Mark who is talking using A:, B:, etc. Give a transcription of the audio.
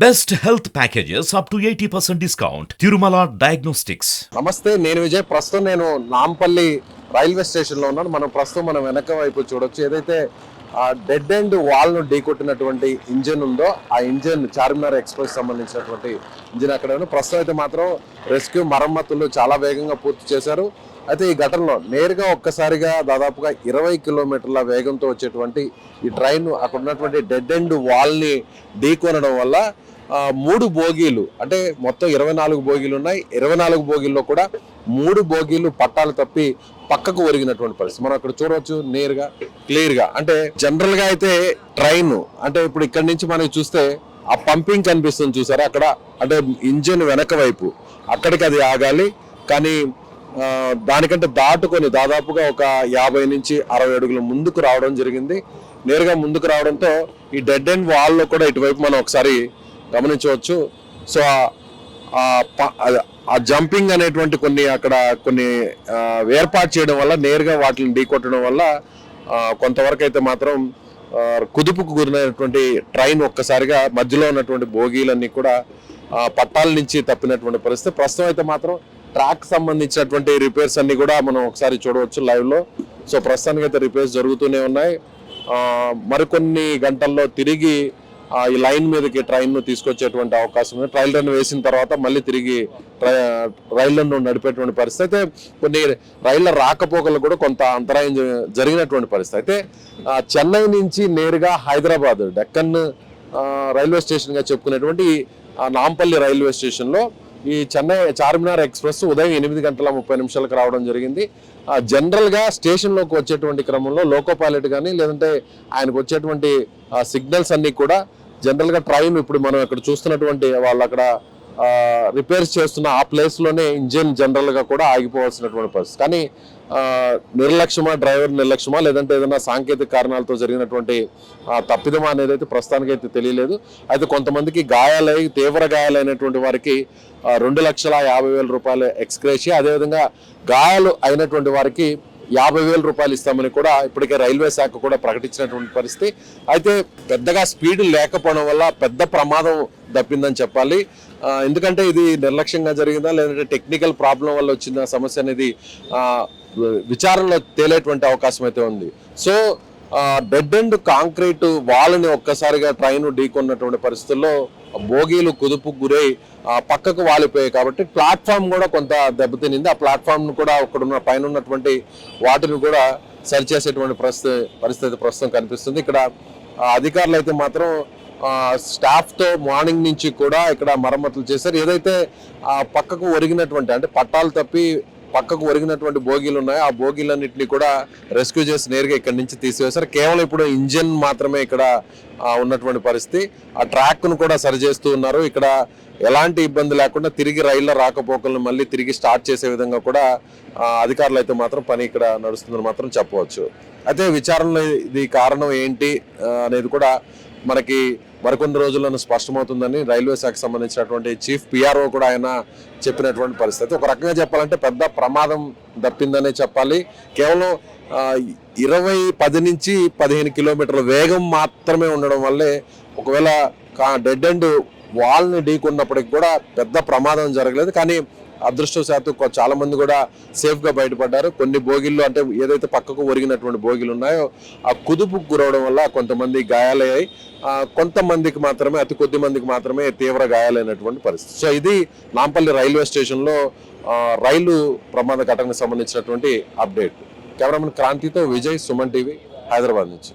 A: Best health packages up to 80% discount. Tirumala Diagnostics.
B: నమస్తే, నేను విజయ్. ప్రస్తుతం నేను నాంపల్లి రైల్వే స్టేషన్లో ఉన్నాను. మనం వెనక వైపు చూడొచ్చు. ఏదైతే ఆ డెడ్ ఎండ్ వాల్ను ఢీకొట్టినటువంటి ఇంజిన్ ఉందో, ఆ ఇంజిన్ చార్మినార్ ఎక్స్ప్రెస్ సంబంధించినటువంటి ఇంజిన్ అక్కడ ఉంది. ప్రస్తుతం అయితే మాత్రం రెస్క్యూ మరమ్మతులు చాలా వేగంగా పూర్తి చేశారు. అయితే ఈ ఘటనలో నేరుగా ఒక్కసారిగా దాదాపుగా 20 కిలోమీటర్ల వేగంతో వచ్చేటువంటి ఈ ట్రైన్ అక్కడ ఉన్నటువంటి డెడ్ ఎండ్ వాల్ని ఢీకొనడం వల్ల 3 బోగీలు, అంటే మొత్తం 24 బోగీలు ఉన్నాయి. 24 బోగీల్లో కూడా 3 బోగీలు పట్టాలు తప్పి పక్కకు ఒరిగినటువంటి పరిస్థితి మనం అక్కడ చూడవచ్చు నేరుగా క్లియర్గా. అంటే జనరల్ గా అయితే ట్రైన్ అంటే ఇప్పుడు ఇక్కడ నుంచి మనకి చూస్తే ఆ పంపింగ్ కనిపిస్తుంది చూసారా అక్కడ, అంటే ఇంజిన్ వెనక వైపు అక్కడికి అది ఆగాలి. కానీ దానికంటే దాటుకొని దాదాపుగా ఒక 50 నుంచి 60 అడుగుల ముందుకు రావడం జరిగింది. నేరుగా ముందుకు రావడంతో ఈ డెడ్ ఎండ్ వాల్లో కూడా ఇటువైపు మనం ఒకసారి గమనించవచ్చు. సో ఆ జంపింగ్ అనేటువంటి కొన్ని ఏర్పాటు చేయడం వల్ల, నేరుగా వాటిని ఢీకొట్టడం వల్ల కొంతవరకు అయితే మాత్రం కుదుపుకు గురైనటువంటి ట్రైన్ ఒక్కసారిగా మధ్యలో ఉన్నటువంటి బోగీలన్నీ కూడా పట్టాల నుంచి తప్పినటువంటి పరిస్థితి. ప్రస్తుతం అయితే మాత్రం ట్రాక్ సంబంధించినటువంటి రిపేర్స్ అన్ని కూడా మనం ఒకసారి చూడవచ్చు లైవ్ లో. సో ప్రస్తుతానికి అయితే రిపేర్స్ జరుగుతూనే ఉన్నాయి. మరికొన్ని గంటల్లో తిరిగి ఈ లైన్ మీదకి ట్రైన్ ను తీసుకొచ్చేటువంటి అవకాశం ఉంది. ట్రయల్ రన్ వేసిన తర్వాత మళ్ళీ తిరిగి రైళ్లను నడిపేటువంటి పరిస్థితి. అయితే కొన్ని రైళ్ల రాకపోకలు కూడా కొంత అంతరాయం జరిగినటువంటి పరిస్థితి. అయితే చెన్నై నుంచి నేరుగా హైదరాబాద్ డెక్కన్ రైల్వే స్టేషన్ గా చెప్పుకునేటువంటి నాంపల్లి రైల్వే స్టేషన్ లో ఈ చెన్నై చార్మినార్ ఎక్స్ప్రెస్ ఉదయం 8:30 రావడం జరిగింది. జనరల్ గా స్టేషన్ లోకి వచ్చేటువంటి క్రమంలో లోకో పైలట్ కానీ, లేదంటే ఆయనకు వచ్చేటువంటి సిగ్నల్స్ అన్ని కూడా జనరల్ గా ట్రైన్ ఇప్పుడు మనం ఇక్కడ చూస్తున్నటువంటి వాళ్ళు అక్కడ రిపేర్స్ చేస్తున్న ఆ ప్లేస్ లోనే ఇంజిన్ జనరల్ గా కూడా ఆగిపోవాల్సినటువంటి పరిస్థితి. కానీ నిర్లక్ష్యమా, డ్రైవర్ నిర్లక్ష్యమా, లేదంటే ఏదైనా సాంకేతిక కారణాలతో జరిగినటువంటి తప్పిదమా అనేది అయితే ప్రస్తుతానికి అయితే తెలియలేదు. అయితే కొంతమందికి గాయాలై తీవ్ర గాయాలైనటువంటి వారికి 2,50,000 రూపాయలు ఎక్స్గ్రేషియా, అదేవిధంగా గాయాలు అయినటువంటి వారికి 50,000 రూపాయలు ఇస్తామని కూడా ఇప్పటికే రైల్వే శాఖ కూడా ప్రకటించినటువంటి పరిస్థితి. అయితే పెద్దగా స్పీడ్ లేకపోవడం వల్ల పెద్ద ప్రమాదం దప్పిందని చెప్పాలి. ఎందుకంటే ఇది నిర్లక్ష్యంగా జరిగిందా, లేదంటే టెక్నికల్ ప్రాబ్లం వల్ల వచ్చిన సమస్య అనేది విచారణలో తేలేటువంటి అవకాశం అయితే ఉంది. సో డెడ్ ఎండ్ కాంక్రీట్ వాళ్ళని ఒక్కసారిగా ట్రైన్ ఢీకొన్నటువంటి పరిస్థితుల్లో బోగీలు కుదుపుకు గురై పక్కకు వాలిపోయాయి. కాబట్టి ప్లాట్ఫామ్ కూడా కొంత దెబ్బతినింది. ఆ ప్లాట్ఫామ్ ను కూడా అక్కడున్న పైన ఉన్నటువంటి వాటిని కూడా సరిచేసేటువంటి పరిస్థితి ప్రస్తుతం కనిపిస్తుంది. ఇక్కడ అధికారులు అయితే మాత్రం స్టాఫ్ తో మార్నింగ్ నుంచి కూడా ఇక్కడ మరమ్మతులు చేశారు. ఏదైతే పక్కకు ఒరిగినటువంటి, అంటే పట్టాలు తప్పి పక్కకు ఒరిగినటువంటి బోగీలు ఉన్నాయో ఆ బోగీలన్నింటినీ కూడా రెస్క్యూ చేసి నేరుగా ఇక్కడ నుంచి తీసివేశారు. కేవలం ఇప్పుడు ఇంజిన్ మాత్రమే ఇక్కడ ఉన్నటువంటి పరిస్థితి. ఆ ట్రాక్ ను కూడా సరిచేస్తూ ఉన్నారు. ఇక్కడ ఎలాంటి ఇబ్బంది లేకుండా తిరిగి రైళ్ల రాకపోకలను మళ్ళీ తిరిగి స్టార్ట్ చేసే విధంగా కూడా అధికారులు అయితే మాత్రం పని ఇక్కడ నడుస్తుందని మాత్రం చెప్పవచ్చు. అయితే విచారణలో ఇది కారణం ఏంటి అనేది కూడా మనకి మరికొన్ని రోజుల్లోనూ స్పష్టమవుతుందని రైల్వే శాఖకు సంబంధించినటువంటి చీఫ్ పిఆర్ఓ కూడా ఆయన చెప్పినటువంటి పరిస్థితి. ఒక రకంగా చెప్పాలంటే పెద్ద ప్రమాదం దప్పిందనే చెప్పాలి. కేవలం 10 నుంచి 15 కిలోమీటర్ల వేగం మాత్రమే ఉండడం వల్లే ఒకవేళ డెడ్ ఎండ్ వాల్ని ఢీకొన్నప్పటికి కూడా పెద్ద ప్రమాదం జరగలేదు. కానీ అదృష్టవశాత్తు చాలా మంది కూడా సేఫ్ గా బయటపడ్డారు. కొన్ని బోగిల్లో, అంటే ఏదైతే పక్కకు ఒరిగినటువంటి బోగిలు ఉన్నాయో ఆ కుదుపుకు గురవడం వల్ల కొంతమంది గాయాలయ్యాయి. కొంతమందికి మాత్రమే, అతి కొద్ది మందికి మాత్రమే తీవ్ర గాయాలైనటువంటి పరిస్థితి. సో ఇది నాంపల్లి రైల్వే స్టేషన్ లో రైలు ప్రమాద ఘటనకు సంబంధించినటువంటి అప్డేట్. కెమెరామెన్ క్రాంతితో విజయ్, సుమన్ టీవీ, హైదరాబాద్ నుంచి.